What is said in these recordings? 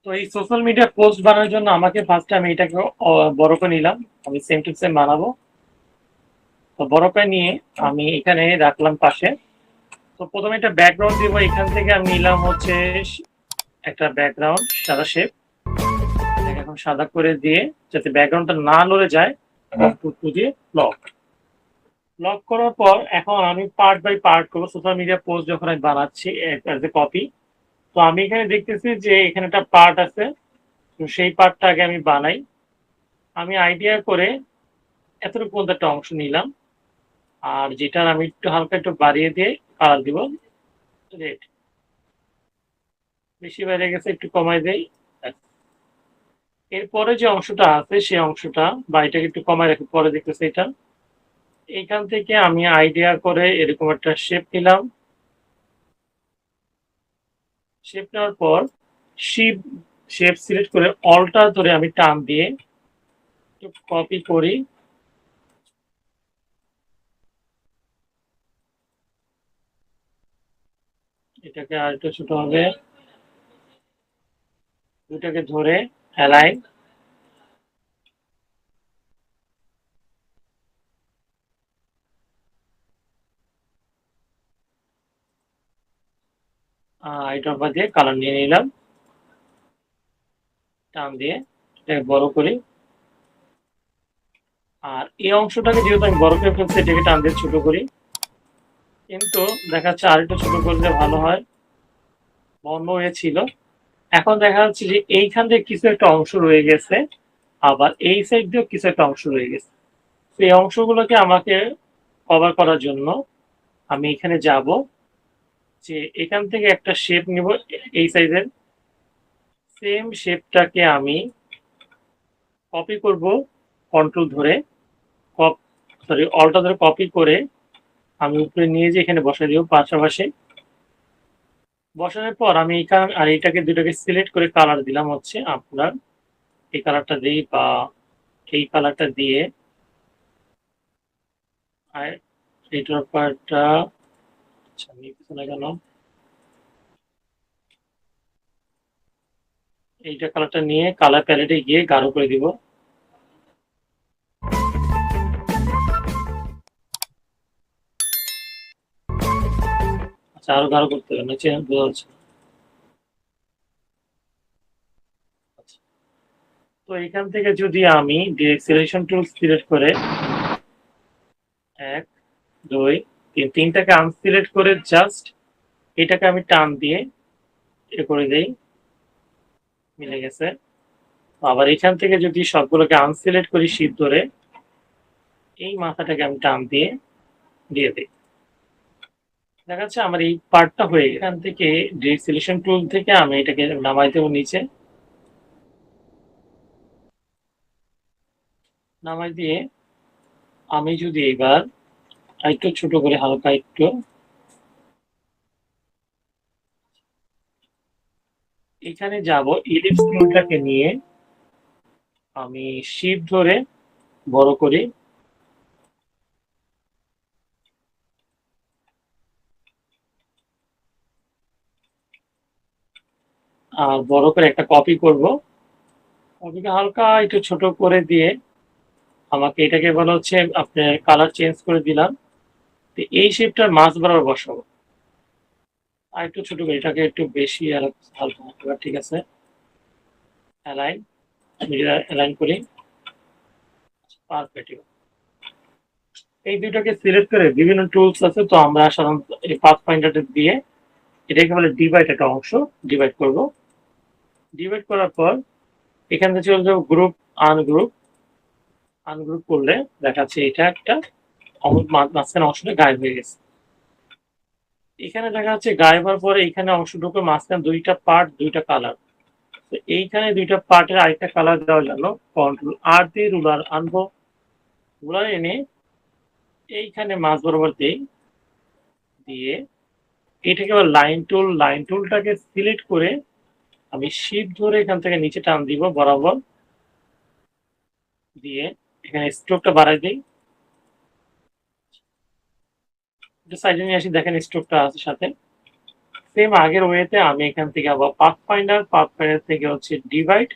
তো এই social media post বানানোর জন্য আমাকে ফার্স্টে আমি এটাকে বড় করে নিলাম। আমি সেম টু সেম বানাবো। তো বড় করে নিয়ে আমি এখানে রাখলাম পাশে। তো প্রথমে একটা ব্যাকগ্রাউন্ড দিব। এখান থেকে আমি নিলাম হচ্ছে একটা ব্যাকগ্রাউন্ড সাদা শেপ। এটাকে এখন সাদা করে দিয়ে যাতে ব্যাকগ্রাউন্ডটা না নড়ে যায় টু দিয়ে লক করার পর এখন আমি পার্ট বাই পার্ট করবো। সোশ্যাল মিডিয়া পোস্ট যখন আমি বানাচ্ছি অ্যাজ এ কপি, তো আমি এখানে দেখতেছি যে এখানে একটা পার্ট আছে। তো সেই পার্টটা আগে আমি বানাই। আমি আইডিয়া করে এতটুকু পর্যন্ত একটা অংশ নিলাম, আর যেটা আমি একটু হালকা একটু বাড়িয়ে দিয়ে কালার দিব রেড। বেশি বাইরে গেছে, একটু কমাই দেই। এরপরে যে অংশটা আছে সেই অংশটা বা এটাকে একটু কমাই রাখি, পরে দেখতেছি এটা। এইখান থেকে আমি আইডিয়া করে এরকম একটা শেপ নিলাম। শেপ নেওয়ার পর শেপ সিলেক্ট করে অলটা ধরে আমি টান দিয়ে একটু কপি করি। এটাকে আর একটু ছোট হবে, দুটাকে ধরে অ্যালাইন। এটার উপর দিয়ে কালার নিয়ে নিলাম, টান দিয়ে এটাকে বড় করি। আর এই অংশটাকে যেহেতু আমি বড় করে ফেলছি, এটাকে টান দিয়ে ছোট করি। কিন্তু দেখা যাচ্ছে আর একটু ছোট করলে ভালো হয়, বন্ধ হয়েছিল। এখন দেখা যাচ্ছে যে এইখান থেকে কিছু একটা অংশ রয়ে গেছে, আবার এই সাইড দিয়েও কিছু একটা অংশ রয়ে গেছে। এই অংশগুলোকে আমাকে কভার করার জন্য আমি এখানে যাব, যে এখান থেকে একটা শেপ নিব এই সাইজের। সেম শেপটাকে আমি কপি করব কন্ট্রোল ধরে, অলটা ধরে কপি করে আমি উপরে নিয়ে যে এখানে বসাই দিব পাশাপাশি। বসানোর পর আমি এখানে আর এটাকে দুটাকে সিলেক্ট করে কালার দিলাম হচ্ছে আপনার এই কালারটা দিই বা এই কালারটা দিয়ে। আর এটার পার্টটা আচ্ছা নিচ্ছে না কেন, এইটা কালারটা নিয়ে কালার প্যালেটে গিয়ে গাঢ় করে দিব। আচ্ছা আরো গাঢ় করতে হবে, নিচে বোঝা যাচ্ছে না। আচ্ছা, তো এখান থেকে যদি আমি ডিরেক্ট সিলেকশন টুল সিলেক্ট করে এক দুই তিনটাকে আনসিলেক্ট করে জাস্ট এটাকে আমি টান দিয়ে এ করে দেই, মিলে গেছে। আবার এখান থেকে যদি সবগুলোকে আনসিলেক্ট করি শিপ ধরে, এই মাথাটাকে আমি টান দিয়ে দিয়ে দিই, দেখা যাচ্ছে আমার এই পার্টটা হয়ে গেছে। এখান থেকে ডিরেক্ট সিলেকশন টুল থেকে আমি এটাকে নামাই দেবো নিচে, নামাই দিয়ে আমি যদি এবার একটু ছোট করে হালকা একটু এখানে যাব, ইলিপস টুলটাকে নিয়ে আমি শিপ ধরে বড় করি। আর বড় করে একটা কপি করব, কপিকে হালকা একটু ছোট করে দিয়ে আমাকে এটাকে বলা হচ্ছে আপনার কালার চেঞ্জ করে দিলাম। তো এই শেপটার মাছ বরাবর বসাবো। আর একটু ছোট করে এটাকে একটু বেশি আর হালকা হালকা, ঠিক আছে। অ্যালাইন, অ্যালাইন করি, পারফেক্ট। এই দুইটাকে সিলেক্ট করে বিভিন্ন টুলস আছে, তো আমরা সাধারণত এই পাথ ফাইন্ডার দিয়ে এটাকে বলে ডিভাইড, একটা অংশ ডিভাইড করব। ডিভাইড করার পর এখান থেকে চলে যাবো গ্রুপ, আনগ্রুপ। আনগ্রুপ করলে দেখা যাচ্ছে এটা একটা মাঝখানে অংশটা গায়েব হয়ে গেছে। এখানে দেখা যাচ্ছে গায়েব হওয়ার পরে এইখানে অংশটুকু মাঝখানে দুইটা পার্ট দুইটা কালার। তো এইখানে দুইটা পার্টের আরেকটা কালার দেওয়ার জন্য কন্ট্রোল আর দিয়ে রুলার আনবো। রুলার এনে এইখানে মাঝ বরাবর দিই, দিয়ে এটাকে আবার লাইন টুলটাকে সিলেক্ট করে আমি শিপ ধরে এখান থেকে নিচে টান দিব বরাবর, দিয়ে এখানে স্ট্রোকটা বাড়াই দিই। সাইডে নিয়ে আসি, দেখেন স্ট্রোকটা আছে সাথে। সেম আগের ওয়েতে আমি এখান থেকে আবার পাথফাইন্ডার থেকে হচ্ছে ডিভাইড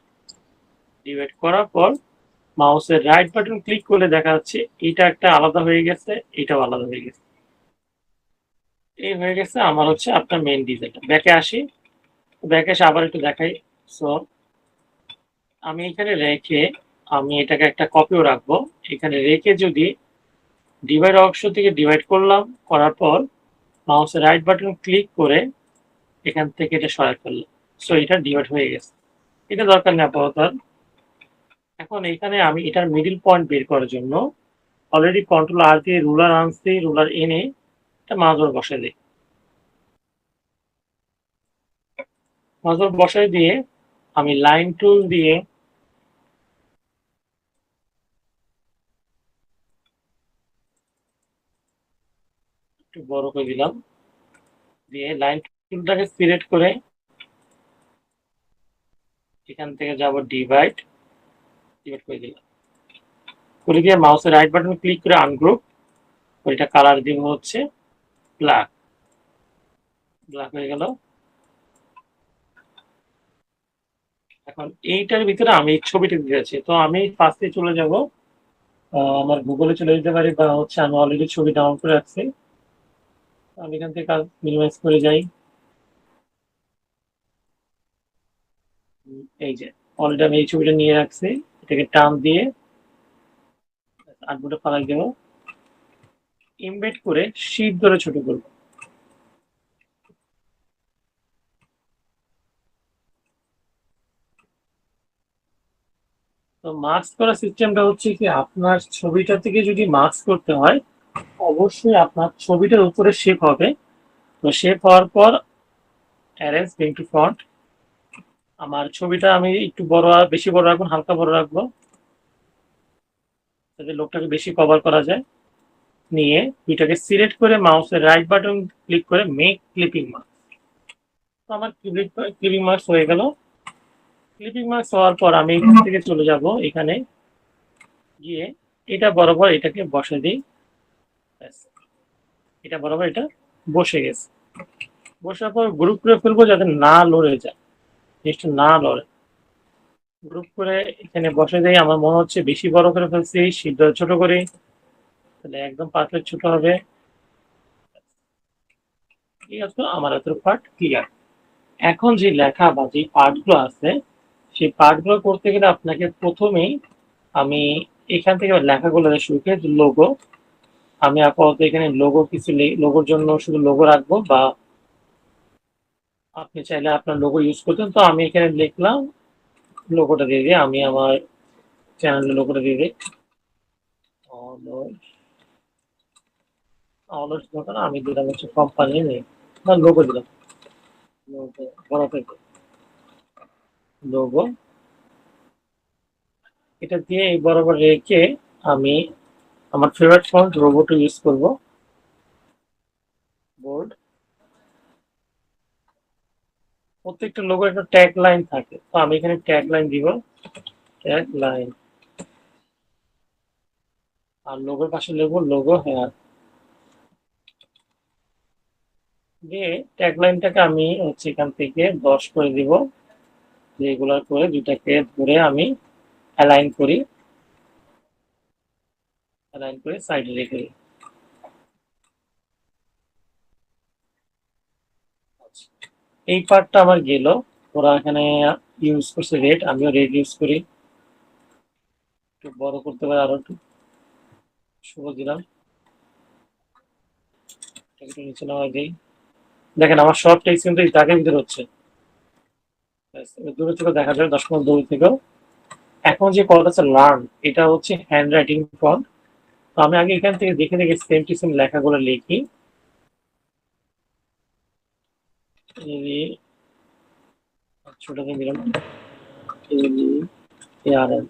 করার পর মাউসের রাইট বাটন ক্লিক করলে দেখা যাচ্ছে এটা একটা আলাদা হয়ে গেছে, এটাও আলাদা হয়ে গেছে। এই হয়ে গেছে আমার হচ্ছে আপনার মেইন ডিজাইনটা। ব্যাকে আসি, ব্যাকে এসে আবার একটু দেখাই। সো আমি এখানে রেখে আমি এটাকে একটা কপিও রাখবো। এখানে রেখে যদি ডিভাইড অংশ থেকে ডিভাইড করলাম, করার পর মাউসের রাইট বাটন ক্লিক করে এখান থেকে এটা সরাই ফেললাম। সো এটা ডিভাইড হয়ে গেছে, এটা দরকার নেই আপাতত। এখন এখানে আমি এটার মিডিল পয়েন্ট বের করার জন্য অলরেডি কন্ট্রোল আর দিয়ে রুলার আনছি, রুলার এনে এটা মাঝর বসাই দিই। মাঝর বসাই দিয়ে আমি লাইন টুল দিয়ে একটু বড় করে দিলাম, দিয়ে লাইন টুলটাকে সিলেক্ট করে এখান থেকে যাব ডিভাইড করে দিলাম, করে দিয়ে মাউসের রাইট বাটন ক্লিক করে আনগ্রুপ, ওইটা কালার দিব হচ্ছে ব্ল্যাক। ব্ল্যাক হয়ে গেল। এখন এইটার ভিতরে আমি ছবিটা দিয়েছি, তো আমি ফার্স্টে চলে যাব আমার গুগলে চলে যেতে পারি, বা হচ্ছে আমি অলরেডি ছবি ডাউনলোড করে রাখছি। আমি এখান থেকে মিনিমাইজ করে যাই। এই যে অলরেডি আমি এই ছবিটা নিয়ে রাখছি, এটাকে টান দিয়ে আটবোর্ডে ফালাই দেবো, ইমবেড করে শিপ ধরে ছোট করবো। তো মাস্ক করার সিস্টেমটা হচ্ছে কি, আপনার ছবিটা থেকে যদি মাস্ক করতে হয় অবশ্যই আপনার ছবিটার উপরে শেপ হবে। তো শেপ হওয়ার পর অ্যারেঞ্জ ব্রিং টু ফ্রন্ট, আমার ছবিটা আমি একটু বড় বেশি বড় রাখবো, হালকা বড় রাখবো যাতে লোকটাকে বেশি কভার করা যায়। নিয়ে দুইটাকে সিলেক্ট করে মাউসের রাইট বাটন ক্লিক করে মেক ক্লিপিং মার্ক। তো আমার ক্লিপিং মার্কস হয়ে গেল। ক্লিপিং মার্কস হওয়ার পর আমি এখান থেকে চলে যাব, এখানে গিয়ে এটা বরাবর এটাকে বসে দিই। এটা বরাবর এটা বসে গেছে। বসার পর গ্রুপ করে ফেলবো যাতে না লড়ে যায়, জিনিসটা না লড়ে। গ্রুপ করে এখানে বসে দেয়। আমার মনে হচ্ছে বেশি বড় করে ফেলছি, সিদ্ধ ছোট করে, তাহলে একদম পারফেক্ট ছোট হবে। ঠিক আছে, আমার এত পার্ট ক্লিয়ার। এখন যে লেখা বা যে পার্টগুলো আছে সেই পার্টগুলো করতে গেলে আপনাকে প্রথমেই আমি এখান থেকে লেখাগুলো শুরু করে লোগো, আমি আপাতত এখানে লোগো কিছু লোগোর জন্য শুধু লোগো রাখবো, বা আপনি চাইলে আপনার লোগো ইউজ করতেন। তো আমি এখানে লিখলাম, লোগোটা দিয়ে দিই, আমি আমার চ্যানেলের লোগোটা দিয়ে দিই। অলস দোকান আমি দিলাম হচ্ছে কোম্পানি নেই, না লোগো দিলাম, লোগো বড় থেকে লোগো, এটা দিয়ে এই বরাবর রেখে আমি আমার ফেভারিট ফন্ট রোবট ইউজ করব, বোল্ড। প্রত্যেকটা লোগো একটা ট্যাগ লাইন থাকে, তো আমি এখানে ট্যাগ লাইন দিব, ট্যাগ লাইন। আর লোগোর পাশে লিখবো লোগো হেয়ার। দিয়ে ট্যাগ লাইনটাকে আমি হচ্ছে এখান থেকে 10 করে দিব, রেগুলার করে দুটাকে ধরে আমি অ্যালাইন করি, অ্যালাইন করে সাইডে রেখে দিই। এই পার্টটা আমার গেল। ওরা এখানে ইউজ করছে রেড, আমিও রেড ইউজ করি, একটু বড় করতে পারি, আরো একটু শুভ দিলাম, একটু নিচে নামাই দিই। দেখেন আমার সব টেক্সট কিন্তু এই দাগের ভিতরে হচ্ছে, দূরে থেকে দেখা যায় 10 মিনিট দূর থেকেও। এখন যে কলটা আছে লার্ন, এটা হচ্ছে হ্যান্ড রাইটিং ফন্ট। তো আমি আগে এখান থেকে দেখে দেখে সেম টু সেম লেখাগুলো লিখি। ছোটকে দিলাম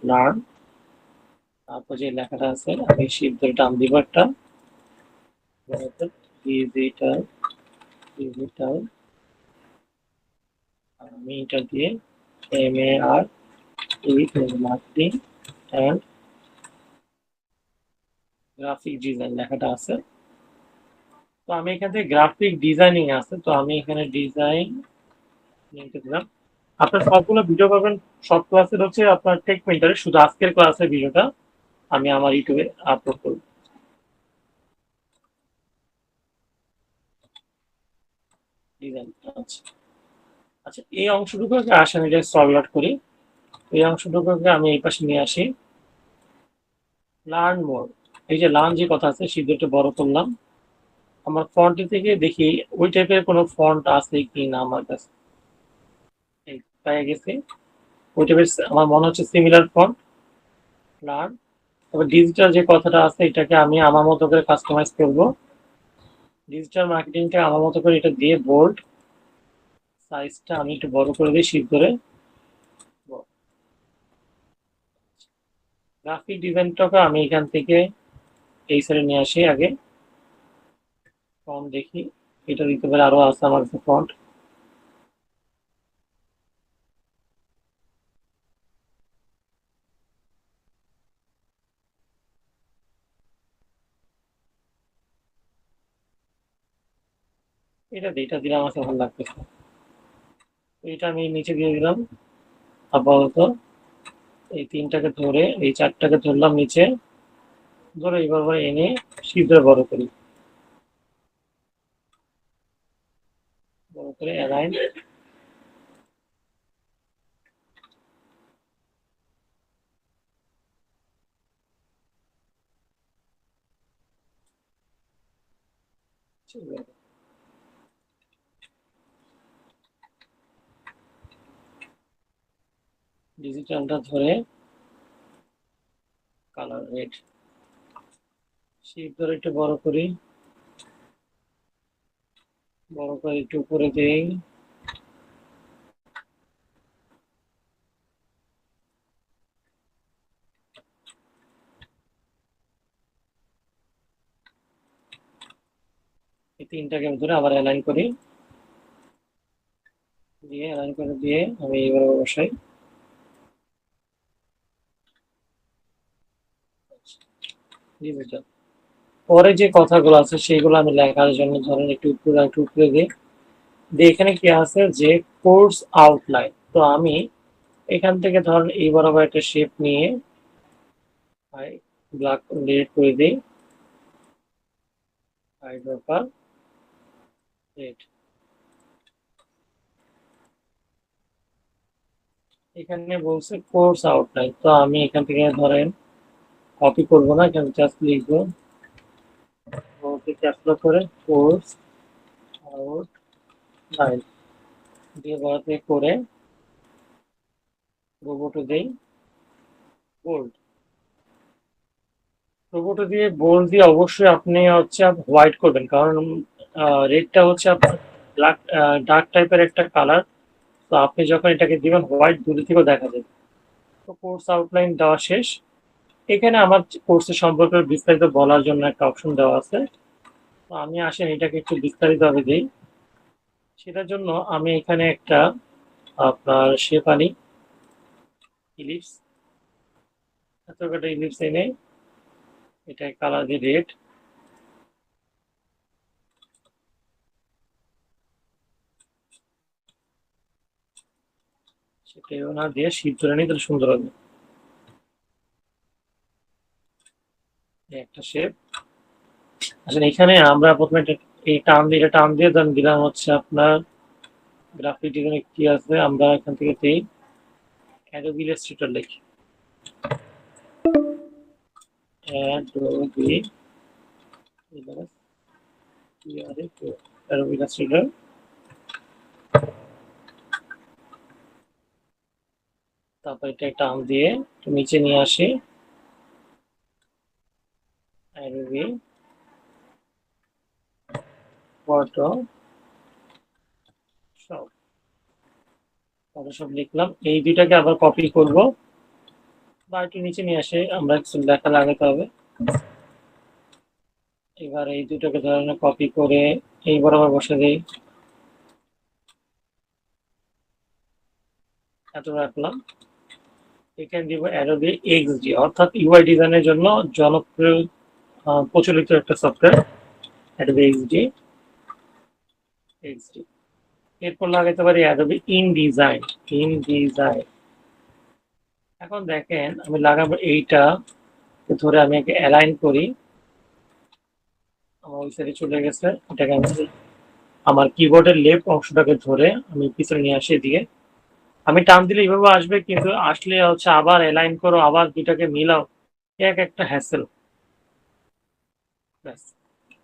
লার্ন, তারপর যে লেখাটা আছে আমি শিপ ধরে টান দিব একটা, ডিজিটাল ডিজিটাল, আমি এটা দিয়ে MAR marketing and graphic design লেখাটা আছে, তো আমি এখান থেকে গ্রাফিক ডিজাইনিং আছে, তো আমি এখানে ডিজাইন দিলাম। আপনার সবগুলো ভিডিও পাবেন সব ক্লাসের হচ্ছে আপনার টেক মেন্টারে, শুধু আজকের ক্লাসের ভিডিওটা আমি আমার ইউটিউবে আপলোড করব। ডিজাইন, আচ্ছা আচ্ছা, এই অংশটুকুকে আসেন এটা সলভ আউট করি। এই অংশটুকুকে আমি এই পাশে নিয়ে আসি। লার্ন মোর, এই যে লার্ন যে কথা আছে সেটা বড় করলাম। আমার ফন্ট থেকে দেখি ওই টাইপের কোনো ফন্ট আছে কি না আমার কাছে। এই পেয়ে গেছি, ওই টাইপের আমার মনে হচ্ছে সিমিলার ফন্ট। লার্ন, তবে ডিজিটাল যে কথাটা আছে এটাকে আমি আমার মতো করে কাস্টমাইজ করব। ডিজিটাল মার্কেটিংটা আমার মতো করে এটা দিয়ে বোল্ড, সাইজটা আমি একটু বড় করে দিই শিফট করে। গ্রাফিক ডিজাইনটাকে আমি এখান থেকে এই সাইডে নিয়ে আসি আগে। ফন্ট দেখি, এটা দিতে পারে, আরো আছে আমার কাছে ফন্ট। এটা দিলে আমার কাছে ভালো লাগতেছে। এটা আমি নিচে দিয়ে দিলাম। আপাতত এই তিনটাকে ধরে, এই চারটাকে ধরলাম নিচে, ধরে এইভাবে এনে শিফট বড় করি, বড় করে অ্যালাইন। ডিজিটালটা ধরে কালার রেড, শিফট ধরে একটু বড় করি, বড় করে একটু উপরে দেই। এই তিনটাকে ধরে আবার অ্যালাইন করি, দিয়ে অ্যালাইন করে দিয়ে আমি এবার বসাই। ডিজিটাল, পরে যে কথাগুলো আছে সেগুলো আমি লেখার জন্য ধরেন একটু উপরে দিই। দিয়ে এখানে কি আছে যে কোর্স আউটলাইন, তো আমি এখান থেকে ধরেন এই বরাবর একটা শেপ নিয়ে ব্ল্যাক ডিলিট করে দিই। হাইড ব্যাপার রেড, এখানে বলছে কোর্স আউটলাইন, তো আমি এখান থেকে ধরেন কপি করব না, এখানে জাস্ট লিখবো ক্যাপচার করে কোর্স আউটলাইন দিয়ে বড়তে করে রোবটে দেই বোল্ড। রোবটে দিয়ে বোল্ড দিয়ে অবশ্যই আপনি হচ্ছে হোয়াইট করবেন, কারণ রেডটা হচ্ছে আপনার ব্ল্যাক ডার্ক টাইপের একটা কালার। তো আপনি যখন এটাকে দিবেন হোয়াইট দূরে থেকেও দেখা যাবে। তো কোর্স আউটলাইন দেওয়া শেষ। এখানে আমার কোর্সের সম্পর্কে বিস্তারিত বলার জন্য একটা অপশন দেওয়া আছে। তো আমি আসেন এটাকে একটু বিস্তারিতভাবে দিই। সেটার জন্য আমি এখানে একটা আপনার শেপ আনি, ইলিপস, এতটা ইলিপস এনে এটা কালার দিয়ে রেড, সেটাও না দিয়ে শীত ধরে নিই, তাহলে সুন্দর হবে একটা শেপ। আসলে এখানে আমরা প্রথমে এই টান দিয়ে দিলাম হচ্ছে আপনার গ্রাফিক ডিজাইন কি আছে, আমরা এখান থেকে দিই অ্যাডোবি ইলাস্ট্রেটর লিখি, অ্যাডোবি ইলাস্ট্রেটর। তারপর এটা টান দিয়ে নিচে নিয়ে আসি, অ্যাডোবি ফটোশপ, ফটোশপ লিখলাম। এই দুইটাকে আবার কপি করব, বা একটু নিচে নিয়ে আসে, আমরা কিছু লেখা লাগাতে হবে। এবার এই দুটোকে ধরনের কপি করে এই বরাবর বসে দিই, এত রাখলাম। এখানে দিব অ্যাডোবি এক্সডি, অর্থাৎ ইউআই ডিজাইনের জন্য জনপ্রিয় প্রচলিত একটা সফটওয়্যার। Adobe XD. এরপর লাগাইতে পারি অ্যাডোবি ইনডিজাইন। ইনডিজাইন এখন দেখেন আমি লাগাবো এইটা ধরে আমি একে অ্যালাইন করি। আমার ওই সাইডে চলে গেছে, এটাকে আমি আমার কিবোর্ডের লেফট অংশটাকে ধরে আমি পিছনে নিয়ে আসি দিয়ে আমি টান দিলে এইভাবে আসবে, কিন্তু আসলে হচ্ছে আবার অ্যালাইন করো, আবার দুটাকে মিলাও, এক একটা হ্যাসেল। ব্যাস,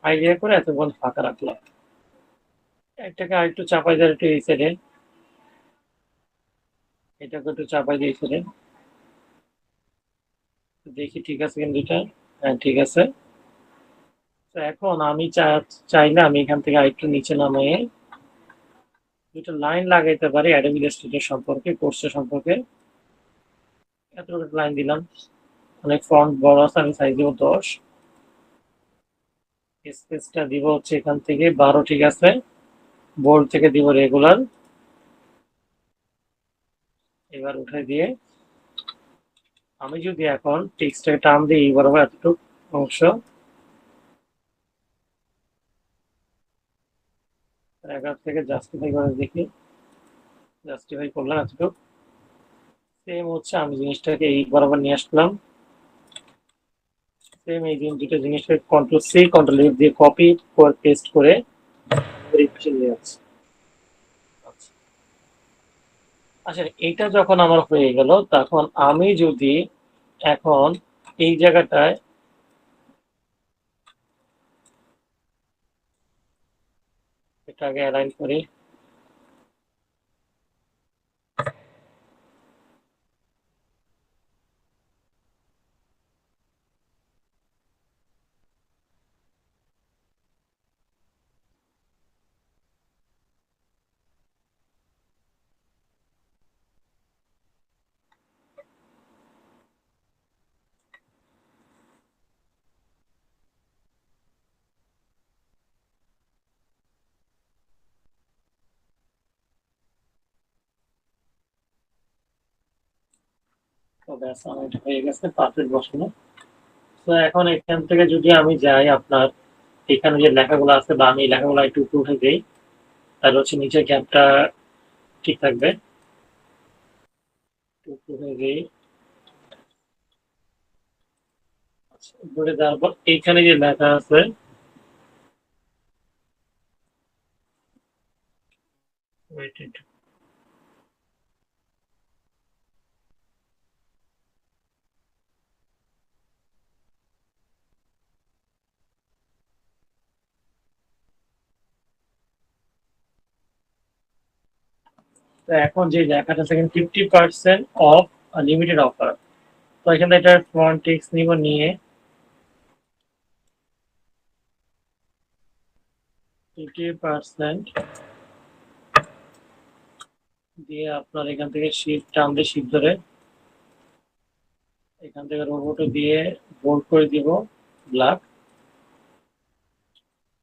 আইডিয়া করে এতক্ষণ ফাঁকা রাখলাম। এটাকে আরেকটু চাপাই দেয় একটু এই সাইডে, এটাকে একটু চাপাই দিয়ে এই সাইডে, দেখি ঠিক আছে কিন্তু এটা, হ্যাঁ ঠিক আছে। তো এখন আমি চাইলে আমি এখান থেকে আরেকটু নিচে নামিয়ে দুটো লাইন লাগাইতে পারি অ্যাডোবি ইলাস্ট্রেটর সম্পর্কে, কোর্সের সম্পর্কে। এতটুকু লাইন দিলাম, অনেক ফন্ট বড় আছে, আমি সাইজ দিব 10, স্পেসটা দিব হচ্ছে এখান থেকে 12, ঠিক আছে। বোল্ড থেকে দিব রেগুলার। এবার উঠে দিয়ে আমি যদি এখন টেক্সটটাকে টান দিই এই বরাবর এতটুকু অংশ, এগারো থেকে জাস্টিফাই করে দেখি, জাস্টিফাই করলাম এতটুকু। সেম হচ্ছে আমি জিনিসটাকে এই বরাবর নিয়ে আসলাম, সেম এই দুটো জিনিসটাকে কন্ট্রোল সি কন্ট্রোল এফ দিয়ে কপি করে পেস্ট করে নিয়ে যাচ্ছি। আচ্ছা, আচ্ছা এইটা যখন আমার হয়ে গেল, তখন আমি যদি এখন এই জায়গাটায় এটাকে অ্যালাইন করি, তো ব্যাস আমার এটা হয়ে গেছে পারফেক্ট বসানো। তো এখন এখান থেকে যদি আমি যাই আপনার এখানে যে লেখাগুলো আছে বা আমি এই লেখাগুলো একটু উপরে উঠে দিই, তাহলে হচ্ছে নিচের গ্যাপটা ঠিক থাকবে। একটু উপরে দিই, আচ্ছা উপরে দেওয়ার পর এইখানে যে লেখা আছে, wait, তো এখন যে লেখাটা আছে 50% অফ লিমিটেড অফার, তো এখানে এটা ফ্রন্ট টেক্সট নিব, নিয়ে 50% দিয়ে আপনার এখান থেকে শিফট টানবে, শিফট ধরে এখান থেকে রোবটে দিয়ে বোল্ড করে দিব ব্ল্যাক,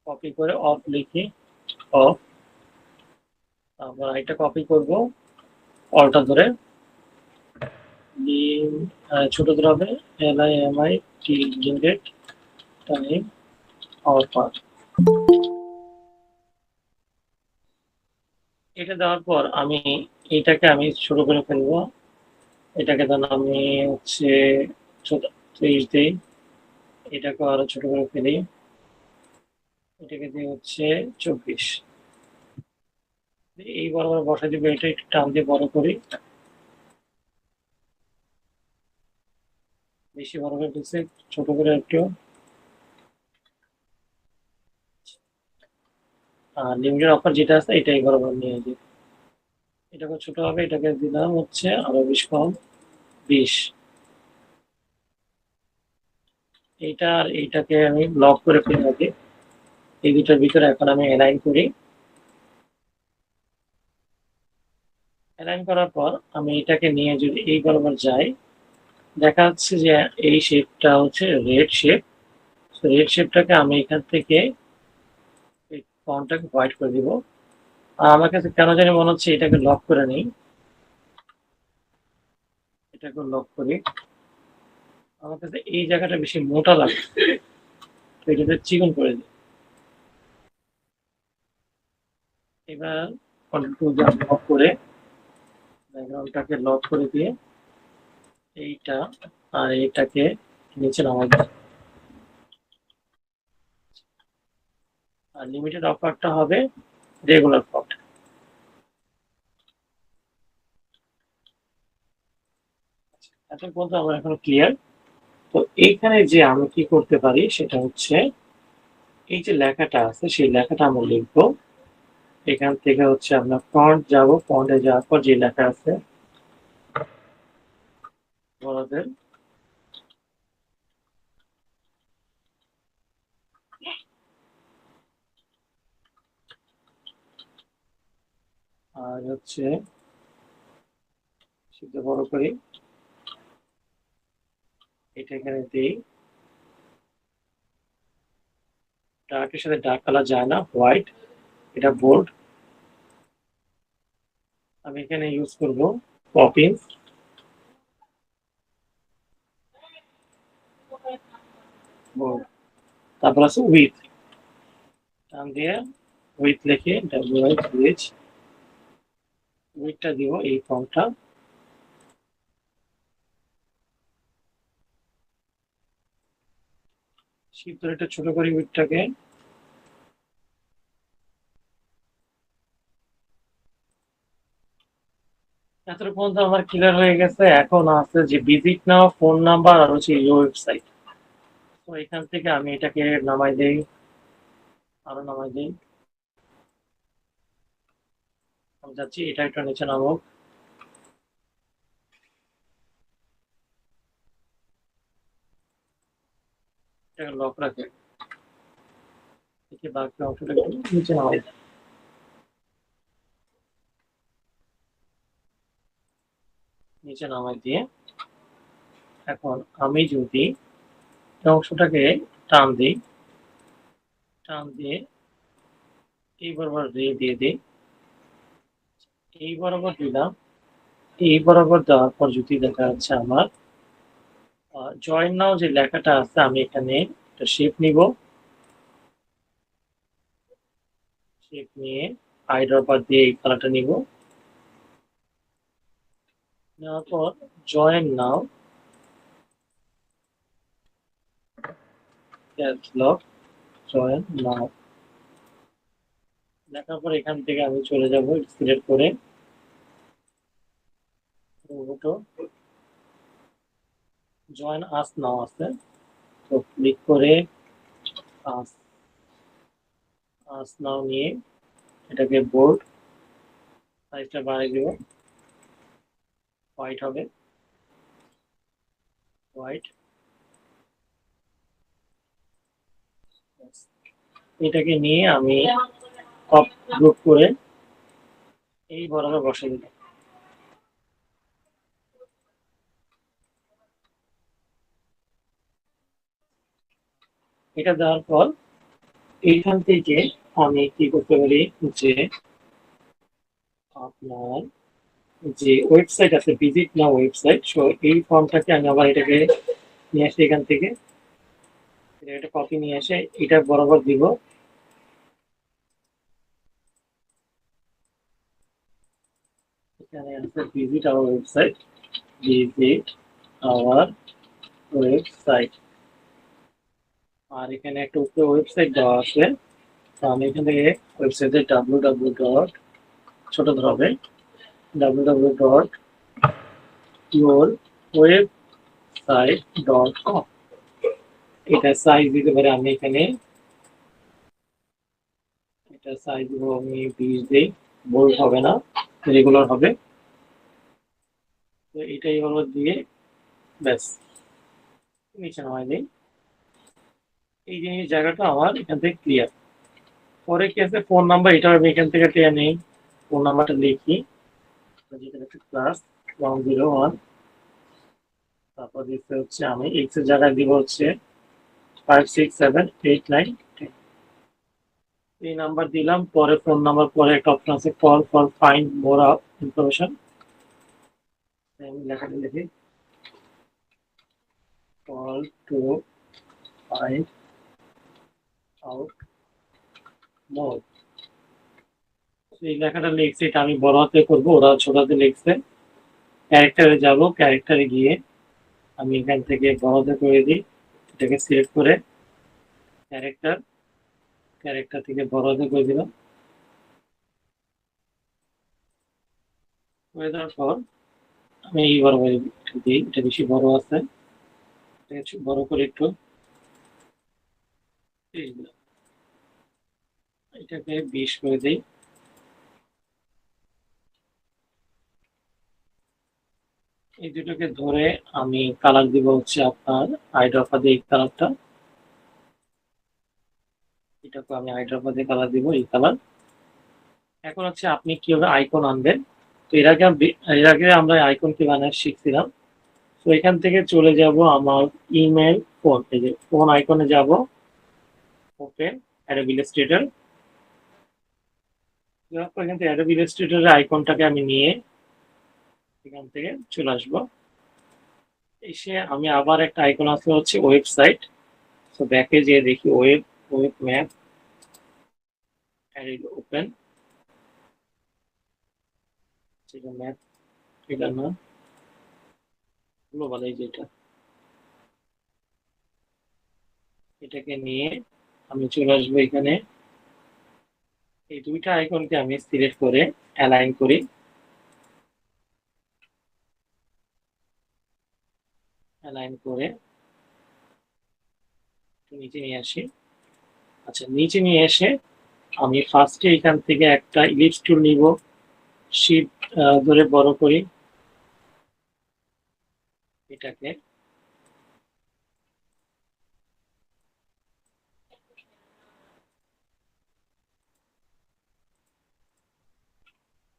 কপি করে অফ লিখি, অফ। আমরা এটা কপি করব অল্টা ধরে, ছোট ধরে হবে LIMIT লিমিটেড টাইম অফার। এটা দেওয়ার পর আমি এটাকে আমি ছোট করে ফেলবো, এটাকে ধরুন আমি হচ্ছে ছোট 30 দিই, এটাকে আরো ছোট করে ফেলি, এটাকে দিয়ে হচ্ছে 24, এই বরাবর বসাই দিব, এটা একটু টান দিয়ে বড় করি, বেশি বড় করে দিচ্ছে, ছোট করে একটু। আর লিমিটেড অফার যেটা আছে এটাই বরাবর নিয়ে যাই, এটাকে ছোট হবে, এটাকে দিলাম হচ্ছে আরো 20 কম, 20। এইটা আর এইটাকে আমি লক করে ফেলি আগে, এই দুটার ভিতরে এখন আমি অ্যালাইন করি। অ্যালাইন করার পর আমি এটাকে নিয়ে যদি এই বরাবর যাই, দেখা যাচ্ছে যে এই শেপটা হচ্ছে রেড শেপ। রেড শেপটাকে আমি এখান থেকে এই ফন্টটাকে হোয়াইট করে দিব। আর আমার কাছে কেন জানি মনে হচ্ছে এটাকে লক করে নেই, এটাকে লক করি। আমার কাছে এই জায়গাটা বেশি মোটা লাগছে, তো এটাতে চিকন করে দিই। এবার কন্ট্রোল টুল লক করে ব্যাকগ্রাউন্ডটাকে লক করে দিয়ে এইটা আর এইটাকে নিচে নামাই দিই। আর লিমিটেড অফারটা হবে রেগুলার ফন্ট। এখন পর্যন্ত আমার এখনো ক্লিয়ার। তো এইখানে যে আমি কি করতে পারি সেটা হচ্ছে এই যে লেখাটা আছে সেই লেখাটা আমরা লিখবো। এখান থেকে হচ্ছে আমরা ফন্ট যাব, ফন্টে যাওয়ার পর যে লেখা আছে বড়দের আর হচ্ছে সেটা বড় করি, এটা এখানে দিই। ডার্কের সাথে ডার্ক কালার যায় না, হোয়াইট, এটা বোল্ড। আমি এখানে ইউজ করব পপিন্স বোল্ড। তারপর আছে উইথ, টান দিয়ে উইথ লিখে WITH উইথটা দিব এই ফন্টটা। শিপ ধরে একটু ছোট করি উইথটাকে। এতটুকু পর্যন্ত আমার ক্লিয়ার হয়ে গেছে। এখন আছে যে ভিজিট নাও, ফোন নাম্বার আর হচ্ছে ওয়েবসাইট। তো এখান থেকে আমি এটাকে নামাই দেই, আরো নামাই দেই। আমি যাচ্ছি এটা একটা নিচে নামুক। এটাকে লক রাখে, দেখি বাকি অংশটা একটু নিচে নামাই দেই। নিচে নামাই দিয়ে এখন আমি যদি এই অংশটাকে টান দিই, টান দিয়ে এই বরাবর দিয়ে দিই, এই বরাবর দিলাম। এই বরাবর দেওয়ার পর যদি দেখা যাচ্ছে আমার জয়েন নাও যে লেখাটা আছে, আমি এখানে একটা শেপ নিব। শেপ নিয়ে আইড্রপার দিয়ে এই কালারটা নিব। নেওয়ার পর জয়েন নাও, ক্যাপসলক জয়েন নাও লেখার পর এখান থেকে আমি চলে যাব সিলেক্ট করে জয়েন আস নাও আছে, তো ক্লিক করে আস আস নাও নিয়ে এটাকে বোল্ড সাইজটা বাড়িয়ে দিব, হোয়াইট হবে, হোয়াইট। এটাকে নিয়ে আমি টপ গ্রুপ করে এই বরাবর বসে দিলাম। এটা দেওয়ার পর এইখান থেকে আমি কি করতে পারি যে আপনার যে ওয়েবসাইট আছে ভিজিট নাও ওয়েবসাইট, সো এই ফর্মটাকে আমি আবার এটাকে নিয়ে আসি এখান থেকে, এটা কপি নিয়ে এসে এটা বরাবর দিব। এখানে আছে visit our website, visit our website. আর এখানে একটা উপরে ওয়েবসাইট দেওয়া আছে, তো আমি এখান থেকে ওয়েবসাইটে www ডট ছোট ধরবে www dot your website dot com. এটা সাইজ দিতে পারে, আমি এখানে এটা সাইজ দিব আমি 20 দিই, বোল্ড হবে না, রেগুলার হবে। তো এটাই হলো দিয়ে ব্যাস নিচে নামাই দিই। এই জিনিস জায়গাটা আমার এখান থেকে ক্লিয়ার। পরে কি আছে ফোন নাম্বার, এটা আমি এখান থেকে টেনে নেই, ফোন নাম্বারটা লিখি +101। তারপর দিতে হচ্ছে আমি এক্স এর জায়গায় দিব হচ্ছে 5678910। এই নাম্বার দিলাম, পরে ফোন নাম্বার, পরে একটা অপশন আছে call for find more information, আমি লেখাটা লিখি কল টু ফাইন্ড আউট মোর। এই লেখাটা লিখছি, এটা আমি বড় হাতে করবো, ওরা ছোট হাতে লিখছে। ক্যারেক্টারে যাব, ক্যারেক্টারে গিয়ে আমি এখান থেকে বড় হাতে করে দিই। এটাকে সিলেক্ট করে ক্যারেক্টার, ক্যারেক্টার থেকে বড় হাতে করে দিলাম। করে দেওয়ার পর আমি এই বড় করে দিই, এটা বেশি বড় আছে, এটাকে বড় করে একটু এই দিলাম। এটাকে 20 করে দিই। এই দুটোকে ধরে আমি কালার দিব হচ্ছে আপনার আইড্রপা দিয়ে, এই কালারটা, এটাকে আমি আইড্রপা দিয়ে কালার দিব, এই কালার। এখন হচ্ছে আপনি কিভাবে আইকন আনবেন। তো এর আগে আমরা আইকন কি বানায় শিখছিলাম। তো এখান থেকে চলে যাব আমার ইমেল ফোন, এই যে ফোন আইকনে যাব, ওপেন অ্যাডোব ইলাস্ট্রেটর। এখান থেকে অ্যাডোব ইলাস্ট্রেটরের আইকনটাকে আমি নিয়ে এখান থেকে চলে আসবো। এসে আমি আবার একটা আইকন আছে হচ্ছে ওয়েবসাইট। তো ব্যাকে যেয়ে দেখি ওয়েব, ওয়েব ম্যাপ, ওপেন, সেটা ম্যাপ, এটা না, গ্লোবাল, এই যেটা, এটাকে নিয়ে আমি চলে আসবো এখানে। এই দুইটা আইকনকে আমি সিলেক্ট করে অ্যালাইন করি, অ্যালাইন করে একটু নিচে নিয়ে আসি। আচ্ছা, নিচে নিয়ে এসে আমি ফার্স্টে এখান থেকে একটা ইলিপস টুল নিব, শিফট ধরে বড় করি এটাকে।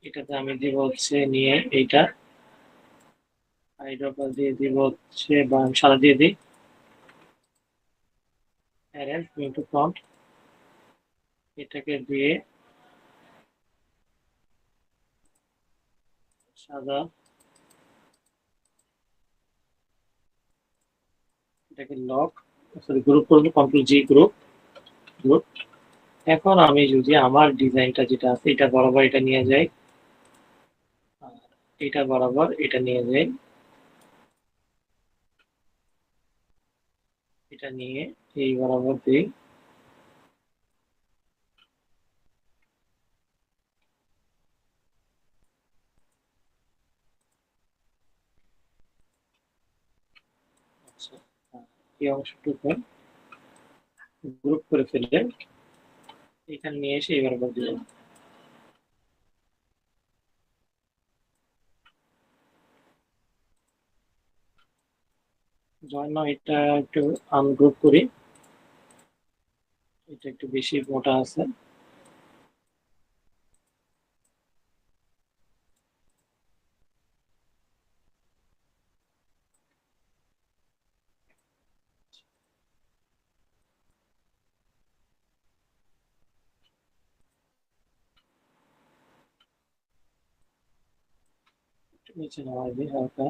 এটাতে আমি দিব হচ্ছে নিয়ে এইটা আইড্রপাল দিয়ে দিব হচ্ছে, বা আমি সাদা দিয়ে দিই, অ্যারেঞ্জ টু ফন্ট, এটাকে দিয়ে সাদা, এটাকে লক, সরি গ্রুপ করবো, কন্ট্রোল জি, গ্রুপ, গ্রুপ। এখন আমি যদি আমার ডিজাইনটা যেটা আছে এটা বরাবর এটা নিয়ে যাই, আর এটা বরাবর এটা নিয়ে যাই, এটা নিয়ে এই বরাবর দিই। আচ্ছা, এই অংশটুকু গ্রুপ করে ফেলে এখানে নিয়ে এসে এই বরাবর দিলাম। জন্য এটা একটু আনগ্রুপ করি, এটা একটু বেশি মোটা আছে। একটু নিচে নামাই দিই হালকা।